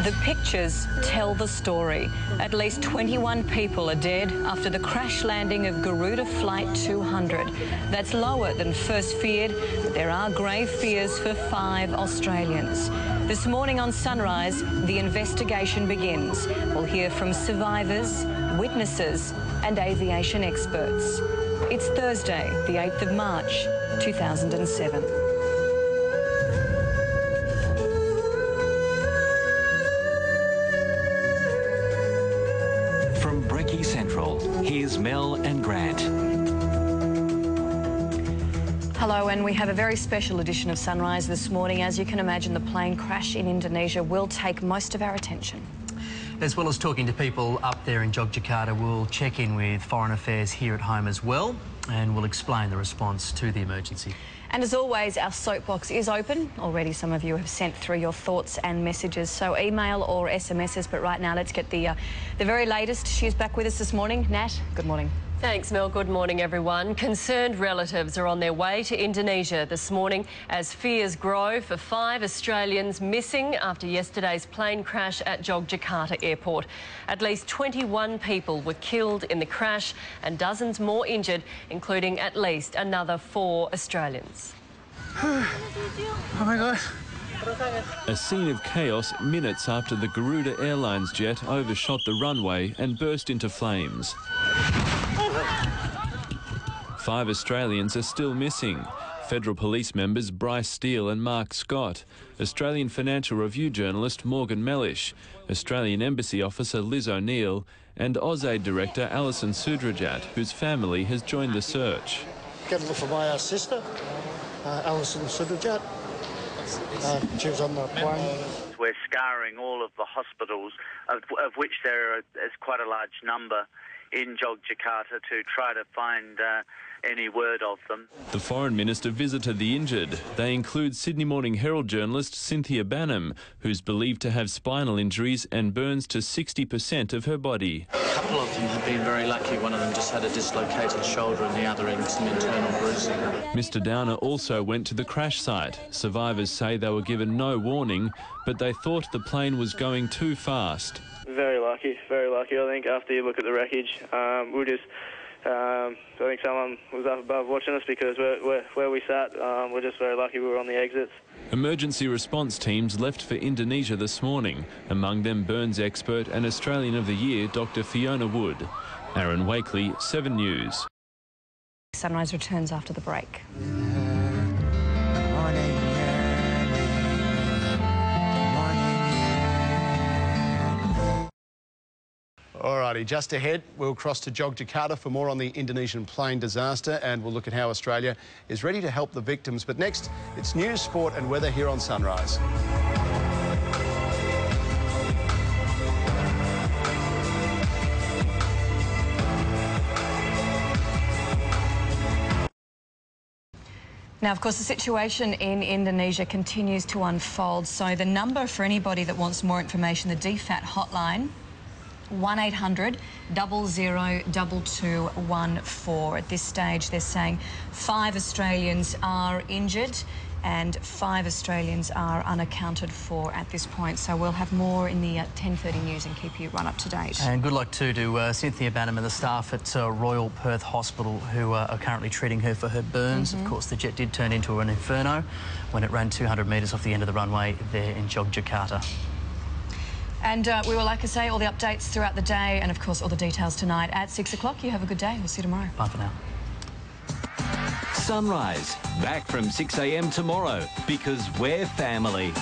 The pictures tell the story. At least 21 people are dead after the crash landing of Garuda Flight 200. That's lower than first feared, but there are grave fears for 5 Australians. This morning on Sunrise, the investigation begins. We'll hear from survivors, witnesses and aviation experts. It's Thursday, the 8th of March, 2007. Central. Here's Mel and Grant. Hello, and we have a very special edition of Sunrise this morning. As you can imagine, the plane crash in Indonesia will take most of our attention. As well as talking to people up there in Yogyakarta, we'll check in with Foreign Affairs here at home as well, and we'll explain the response to the emergency. And as always, our soapbox is open. Already some of you have sent through your thoughts and messages, so email or SMSs. But right now, let's get the very latest. She's back with us this morning. Nat, good morning. Thanks, Mel. Good morning, everyone. Concerned relatives are on their way to Indonesia this morning as fears grow for 5 Australians missing after yesterday's plane crash at Yogyakarta Airport. At least 21 people were killed in the crash and dozens more injured, including at least another 4 Australians. Oh my God. A scene of chaos minutes after the Garuda Airlines jet overshot the runway and burst into flames. 5 Australians are still missing. Federal Police members Bryce Steele and Mark Scott, Australian Financial Review journalist Morgan Mellish, Australian Embassy officer Liz O'Neill and AusAid director Alison Sudrajat, whose family has joined the search. Got to look for my sister, Alison Sudrajat. She was on the plane. We're scouring all of the hospitals, of which there is quite a large number in Yogyakarta, to try to find any word of them. The Foreign Minister visited the injured. They include Sydney Morning Herald journalist Cynthia Banham, who's believed to have spinal injuries and burns to 60% of her body. A couple of them have been very lucky. One of them just had a dislocated shoulder and the other in some internal bruising. Mr Downer also went to the crash site. Survivors say they were given no warning, but they thought the plane was going too fast. Very lucky, very lucky. I think after you look at the wreckage, I think someone was up above watching us, because where we sat, we're just very lucky we were on the exits. Emergency response teams left for Indonesia this morning, among them burns expert and Australian of the Year Dr Fiona Wood. Aaron Wakely, 7 News. Sunrise returns after the break. Alrighty, just ahead, we'll cross to Yogyakarta for more on the Indonesian plane disaster, and we'll look at how Australia is ready to help the victims. But next, it's news, sport and weather here on Sunrise. Now, of course, the situation in Indonesia continues to unfold. So the number for anybody that wants more information, the DFAT hotline, 1800 00 2214. At this stage, they're saying 5 Australians are injured and 5 Australians are unaccounted for at this point. So we'll have more in the 10:30 news and keep you run up to date. And good luck too to Cynthia Banham and the staff at Royal Perth Hospital, who are currently treating her for her burns. Of course, the jet did turn into an inferno when it ran 200 metres off the end of the runway there in Yogyakarta. And we will, like I say, all the updates throughout the day and, of course, all the details tonight at 6 o'clock. You have a good day. We'll see you tomorrow. Bye for now. Sunrise, back from 6 a.m. tomorrow, because we're family.